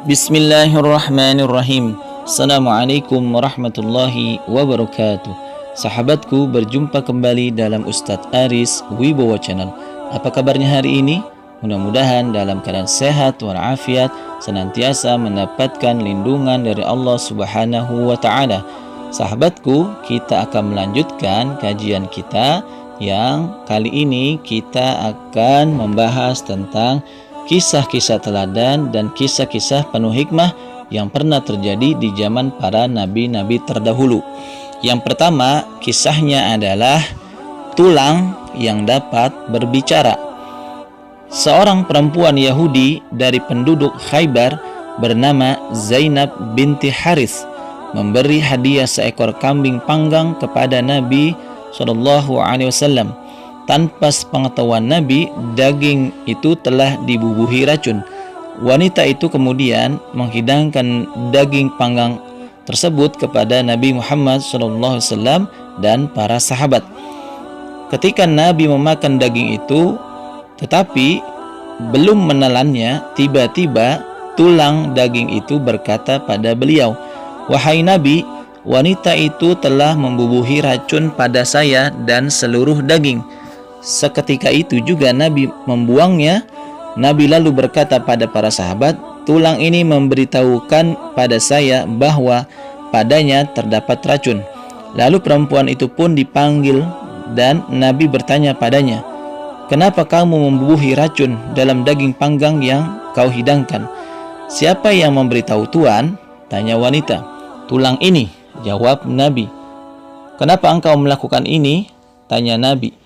Bismillahirrahmanirrahim. Assalamualaikum warahmatullahi wabarakatuh. Sahabatku, berjumpa kembali dalam Ustadz Aris Wibowo Channel. Apa kabarnya hari ini? Mudah-mudahan dalam keadaan sehat walafiat, senantiasa mendapatkan lindungan dari Allah Subhanahu wa Ta'ala. Sahabatku, kita akan melanjutkan kajian kita yang kali ini kita akan membahas tentang kisah-kisah teladan dan kisah-kisah penuh hikmah yang pernah terjadi di zaman para nabi-nabi terdahulu. Yang pertama, kisahnya adalah tulang yang dapat berbicara. Seorang perempuan Yahudi dari penduduk Khaybar bernama Zainab binti Haris memberi hadiah seekor kambing panggang kepada Nabi SAW. Tanpa sepengetahuan Nabi, daging itu telah dibubuhi racun. Wanita itu kemudian menghidangkan daging panggang tersebut kepada Nabi Muhammad SAW dan para sahabat. Ketika Nabi memakan daging itu, tetapi belum menelannya, tiba-tiba tulang daging itu berkata pada beliau, "Wahai Nabi, wanita itu telah membubuhi racun pada saya dan seluruh daging." Seketika itu juga Nabi membuangnya. Nabi lalu berkata pada para sahabat, "Tulang ini memberitahukan pada saya bahwa padanya terdapat racun." Lalu perempuan itu pun dipanggil dan Nabi bertanya padanya, "Kenapa kamu membubuhi racun dalam daging panggang yang kau hidangkan?" "Siapa yang memberitahu Tuan?" tanya wanita. "Tulang ini," jawab Nabi. "Kenapa engkau melakukan ini?" tanya Nabi.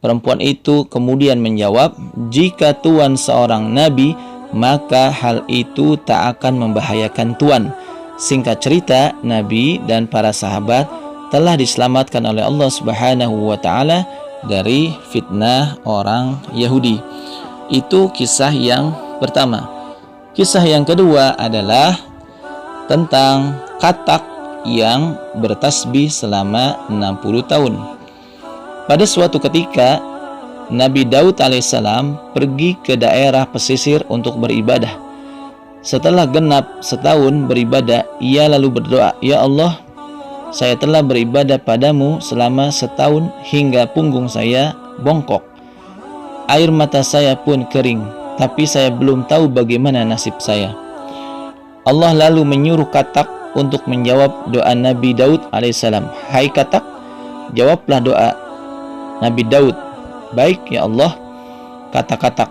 Perempuan itu kemudian menjawab, "Jika Tuan seorang Nabi, maka hal itu tak akan membahayakan Tuan." Singkat cerita, Nabi dan para sahabat telah diselamatkan oleh Allah Subhanahu wa Ta'ala dari fitnah orang Yahudi. Itu kisah yang pertama. Kisah yang kedua adalah tentang katak yang bertasbih selama 60 tahun. Pada suatu ketika, Nabi Daud alaihissalam pergi ke daerah pesisir untuk beribadah. Setelah genap setahun beribadah, ia lalu berdoa, "Ya Allah, saya telah beribadah padamu selama setahun hingga punggung saya bongkok. Air mata saya pun kering, tapi saya belum tahu bagaimana nasib saya." Allah lalu menyuruh katak untuk menjawab doa Nabi Daud alaihissalam. "Hai katak, jawablah doa Nabi Daud." "Baik ya Allah," kata katak.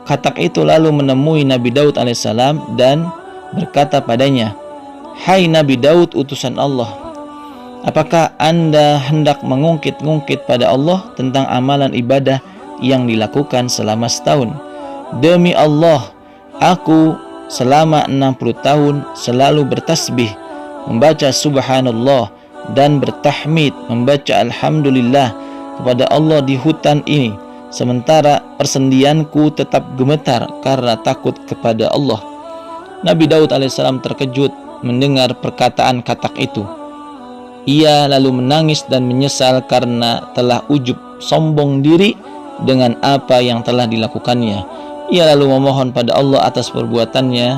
Katak itu lalu menemui Nabi Daud alaihissalam dan berkata padanya, "Hai Nabi Daud utusan Allah, apakah Anda hendak mengungkit-ungkit pada Allah tentang amalan ibadah yang dilakukan selama setahun? Demi Allah, aku selama 60 tahun selalu bertasbih, membaca subhanallah dan bertahmid, membaca alhamdulillah kepada Allah di hutan ini, sementara persendianku tetap gemetar karena takut kepada Allah." Nabi Daud alaihissalam terkejut mendengar perkataan katak itu. Ia lalu menangis dan menyesal karena telah ujub sombong diri dengan apa yang telah dilakukannya. Ia lalu memohon pada Allah atas perbuatannya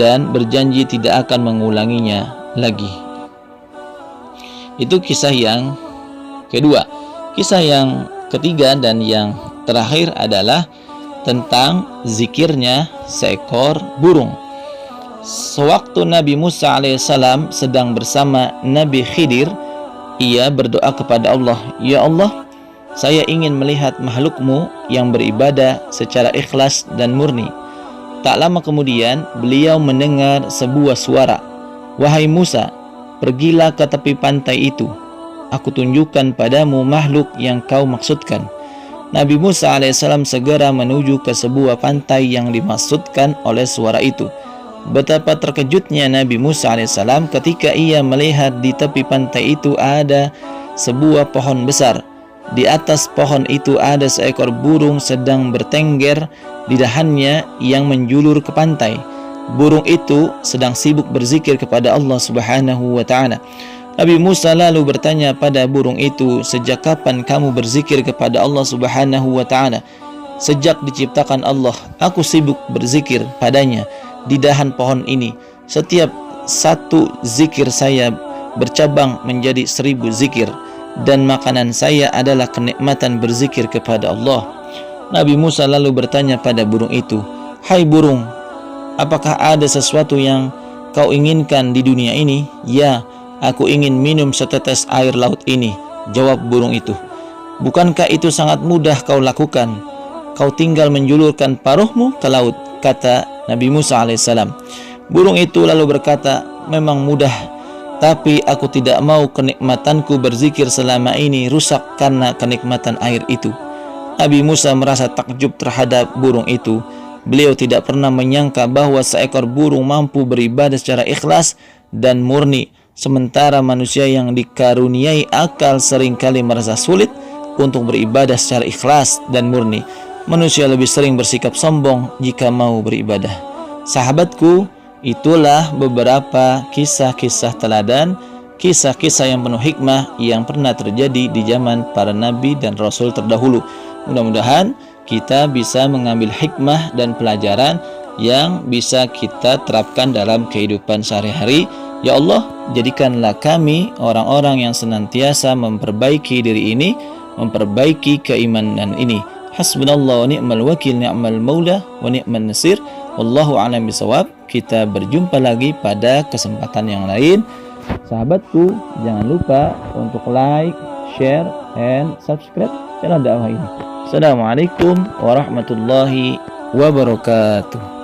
dan berjanji tidak akan mengulanginya lagi. Itu kisah yang kedua. Kisah yang ketiga dan yang terakhir adalah tentang zikirnya seekor burung. Sewaktu Nabi Musa alaihissalam sedang bersama Nabi Khidir, ia berdoa kepada Allah, "Ya Allah, saya ingin melihat makhlukmu yang beribadah secara ikhlas dan murni." Tak lama kemudian beliau mendengar sebuah suara, "Wahai Musa, pergilah ke tepi pantai itu. Aku tunjukkan padamu makhluk yang kau maksudkan." Nabi Musa alaihissalam segera menuju ke sebuah pantai yang dimaksudkan oleh suara itu. Betapa terkejutnya Nabi Musa alaihissalam ketika ia melihat di tepi pantai itu ada sebuah pohon besar. Di atas pohon itu ada seekor burung sedang bertengger di dahannya yang menjulur ke pantai. Burung itu sedang sibuk berzikir kepada Allah Subhanahu wa Ta'ala. Nabi Musa lalu bertanya pada burung itu, "Sejak kapan kamu berzikir kepada Allah Subhanahu wa Ta'ala?" "Sejak diciptakan Allah, aku sibuk berzikir padanya di dahan pohon ini. Setiap satu zikir saya bercabang menjadi 1000 zikir, dan makanan saya adalah kenikmatan berzikir kepada Allah. Nabi Musa lalu bertanya pada burung itu, "Hai burung, apakah ada sesuatu yang kau inginkan di dunia ini?" "Ya, aku ingin minum setetes air laut ini," jawab burung itu. "Bukankah itu sangat mudah kau lakukan? Kau tinggal menjulurkan paruhmu ke laut," kata Nabi Musa alaihissalam. Burung itu lalu berkata, "Memang mudah, tapi aku tidak mau kenikmatanku berzikir selama ini rusak karena kenikmatan air itu." Nabi Musa merasa takjub terhadap burung itu. Beliau tidak pernah menyangka bahwa seekor burung mampu beribadah secara ikhlas dan murni, sementara manusia yang dikaruniai akal seringkali merasa sulit untuk beribadah secara ikhlas dan murni. Manusia lebih sering bersikap sombong jika mau beribadah. Sahabatku, itulah beberapa kisah-kisah teladan, kisah-kisah yang penuh hikmah yang pernah terjadi di zaman para nabi dan rasul terdahulu. Mudah-mudahan kita bisa mengambil hikmah dan pelajaran yang bisa kita terapkan dalam kehidupan sehari-hari. Ya Allah, jadikanlah kami orang-orang yang senantiasa memperbaiki diri ini, memperbaiki keimanan ini. Hasbunallah wa ni'mal wakil, ni'mal maula wa ni'man nasir. Wallahu a'lam bishawab. Kita berjumpa lagi pada kesempatan yang lain. Sahabatku, jangan lupa untuk like, share, and subscribe channel dakwah ini. Assalamualaikum warahmatullahi wabarakatuh.